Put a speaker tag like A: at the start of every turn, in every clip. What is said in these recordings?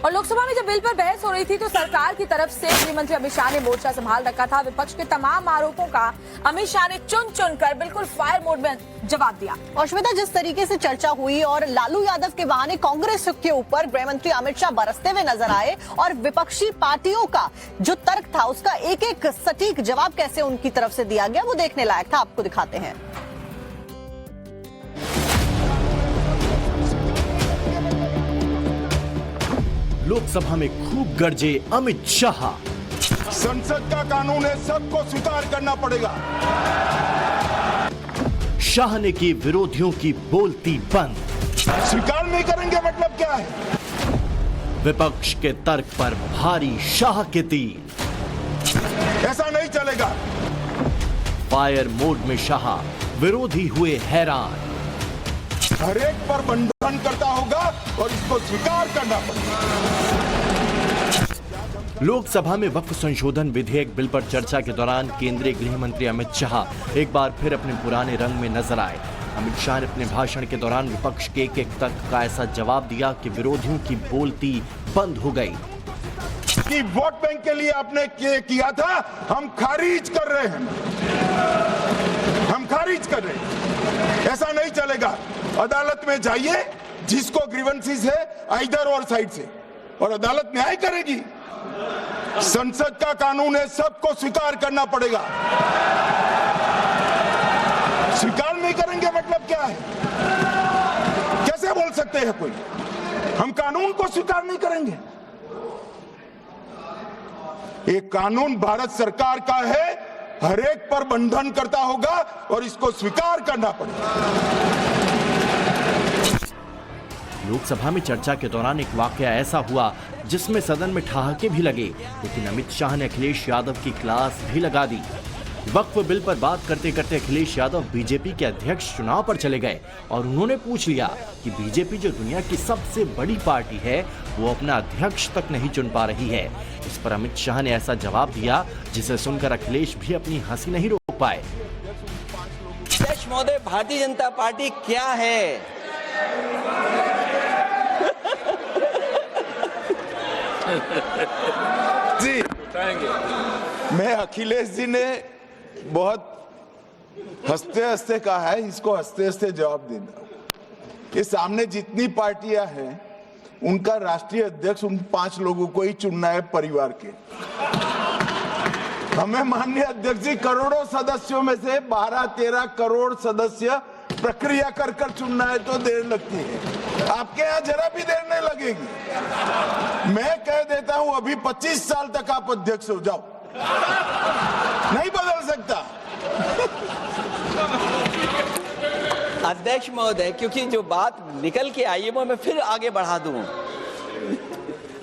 A: और लोकसभा में जब बिल पर बहस हो रही थी तो सरकार की तरफ से गृह मंत्री अमित शाह ने मोर्चा संभाल रखा था। विपक्ष के तमाम आरोपों का अमित शाह ने चुन चुनकर बिल्कुल फायर मोड में जवाब दिया।
B: और श्वेता, जिस तरीके से चर्चा हुई और लालू यादव के बहाने कांग्रेस के ऊपर गृह मंत्री अमित शाह बरसते हुए नजर आए और विपक्षी पार्टियों का जो तर्क था उसका एक एक सटीक जवाब कैसे उनकी तरफ से दिया गया वो देखने लायक था। आपको दिखाते हैं।
C: लोकसभा में खूब गरजे अमित शाह।
D: संसद का कानून है, सबको स्वीकार करना पड़ेगा।
C: शाह ने की विरोधियों की बोलती बंद।
D: स्वीकार नहीं करेंगे मतलब क्या है?
C: विपक्ष के तर्क पर भारी शाह के तीर।
D: ऐसा नहीं चलेगा।
C: फायर मोड में शाह, विरोधी हुए हैरान।
D: हर एक पर बंधन करता होगा और इसको स्वीकार करना पड़ेगा।
C: लोकसभा में वक्फ संशोधन विधेयक बिल पर चर्चा के दौरान केंद्रीय गृह मंत्री अमित शाह एक बार फिर अपने पुराने रंग में नजर आए। अमित शाह ने अपने भाषण के दौरान विपक्ष के एक तर्क का ऐसा जवाब दिया कि विरोधियों की बोलती बंद हो गई।
D: कि वोट बैंक के लिए आपने किया था, हम खारिज कर रहे हैं। हम खारिज कर रहे हैं। ऐसा नहीं चलेगा। अदालत में जाइए, जिसको ग्रीवेंसेस है इधर और साइड से, और अदालत न्याय करेगी। संसद का कानून है, सबको स्वीकार करना पड़ेगा। स्वीकार नहीं करेंगे मतलब क्या है? कैसे बोल सकते हैं कोई? हम कानून को स्वीकार नहीं करेंगे। एक कानून भारत सरकार का है, हर एक पर बंधन करता होगा और इसको स्वीकार करना पड़ेगा।
C: लोकसभा में चर्चा के दौरान एक वाकया ऐसा हुआ जिसमें सदन में ठहाके भी लगे, लेकिन अमित शाह ने अखिलेश यादव की क्लास भी लगा दी। वक्फ बिल पर बात करते करते अखिलेश यादव बीजेपी के अध्यक्ष चुनाव पर चले गए और उन्होंने पूछ लिया कि बीजेपी जो दुनिया की सबसे बड़ी पार्टी है वो अपना अध्यक्ष तक नहीं चुन पा रही है। इस पर अमित शाह ने ऐसा जवाब दिया जिसे सुनकर अखिलेश भी अपनी हंसी नहीं रोक पाए।
E: अध्यक्ष महोदय, भारतीय जनता पार्टी क्या है?
D: जी, मैं अखिलेश जी ने बहुत हंसते हंसते कहा है, इसको हंसते हंसते जवाब देना। ये सामने जितनी पार्टियां हैं उनका राष्ट्रीय अध्यक्ष उन 5 लोगों को ही चुनना है परिवार के। हमें माननीय अध्यक्ष जी करोड़ों सदस्यों में से 12-13 करोड़ सदस्य प्रक्रिया कर कर चुनना है तो देर लगती है। आपके यहाँ जरा भी देर नहीं लगेगी। मैं कह देता हूं अभी 25 साल तक आप अध्यक्ष हो जाओ, नहीं बदल सकता।
E: अध्यक्ष महोदय, क्योंकि जो बात निकल के आई है वो मैं फिर आगे बढ़ा दूं।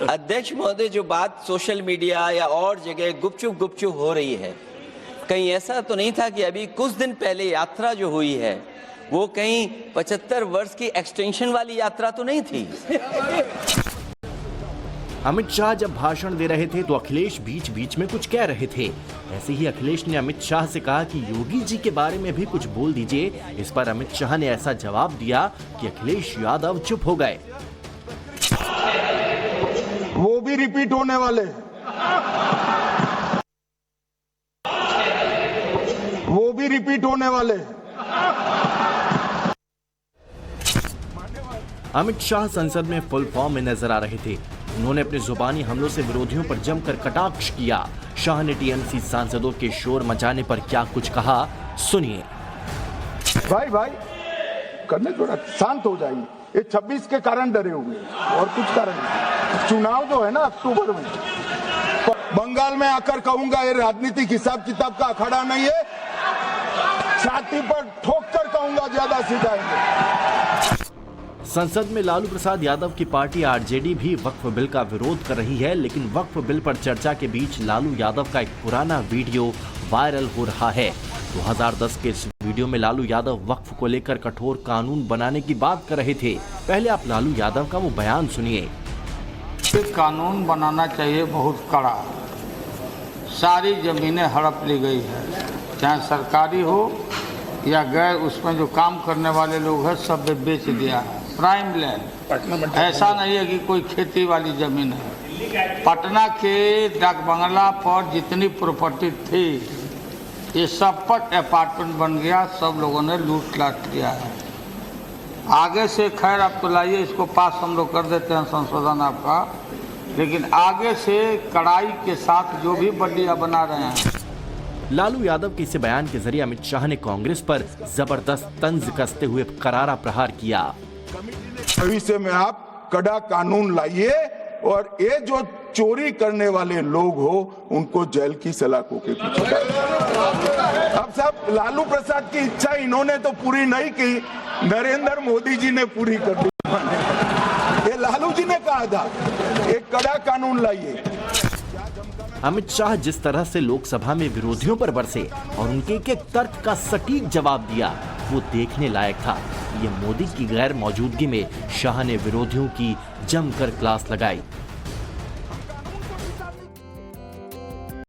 E: अध्यक्ष महोदय, जो बात सोशल मीडिया या और जगह गुपचुप हो रही है, कहीं ऐसा तो नहीं था कि अभी कुछ दिन पहले यात्रा जो हुई है वो कहीं 75 वर्ष की एक्सटेंशन वाली यात्रा तो नहीं थी?
C: अमित शाह जब भाषण दे रहे थे तो अखिलेश बीच बीच में कुछ कह रहे थे। ऐसे ही अखिलेश ने अमित शाह से कहा कि योगी जी के बारे में भी कुछ बोल दीजिए। इस पर अमित शाह ने ऐसा जवाब दिया कि अखिलेश यादव चुप हो गए।
D: वो भी रिपीट होने वाले, वो भी रिपीट होने वाले।
C: अमित शाह संसद में फुल फॉर्म में नजर आ रहे थे। उन्होंने अपने जुबानी हमलों से विरोधियों पर जमकर कटाक्ष किया। शाह ने टीएमसी सांसदों के शोर मचाने पर क्या कुछ कहा, सुनिए।
D: भाई करने थोड़ा शांत हो जाइए। ये 26 के कारण डरे हुए हैं और कुछ कारण नहीं। चुनाव जो है ना अक्टूबर में, बंगाल में आकर कहूंगा ये राजनीतिक हिसाब किताब का अखाड़ा नहीं है। छाती पर ठोक कर कहूंगा, ज्यादा सीधा है।
C: संसद में लालू प्रसाद यादव की पार्टी आरजेडी भी वक्फ बिल का विरोध कर रही है, लेकिन वक्फ बिल पर चर्चा के बीच लालू यादव का एक पुराना वीडियो वायरल हो रहा है। 2010 के इस वीडियो में लालू यादव वक्फ को लेकर कठोर कानून बनाने की बात कर रहे थे। पहले आप लालू यादव का वो बयान सुनिए।
F: कानून बनाना चाहिए बहुत कड़ा। सारी जमीनें हड़प ली गई है, चाहे सरकारी हो या गैर, उसमें जो काम करने वाले लोग हैं सब बेच दिया है। प्राइम लैंड, ऐसा नहीं है कि कोई खेती वाली जमीन है। पटना के डाक बंगला पर जितनी प्रॉपर्टी थी ये सब पर अपार्टमेंट बन गया, सब लोगों ने लूट लाट लिया है। आगे से खैर आप तो लाइए, इसको पास हम लोग कर देते हैं संशोधन आपका, लेकिन आगे से कड़ाई के साथ जो भी बल्लियां बना रहे हैं।
C: लालू यादव के इस बयान के जरिए अमित शाह ने कांग्रेस पर जबरदस्त तंज कसते हुए करारा प्रहार किया।
D: भविष्य में आप कड़ा कानून लाइए और ये जो चोरी करने वाले लोग हो उनको जेल की सलाखों के पीछे। अब सब लालू प्रसाद की इच्छा इन्होंने तो पूरी नहीं की, नरेंद्र मोदी जी ने पूरी कर दी। ये लालू जी ने कहा था एक कड़ा कानून लाइए।
C: अमित शाह जिस तरह से लोकसभा में विरोधियों पर बरसे और उनके एक एक तर्क का सटीक जवाब दिया, वो देखने लायक था। ये मोदी की गैर मौजूदगी में शाह ने विरोधियों की जमकर क्लास लगाई।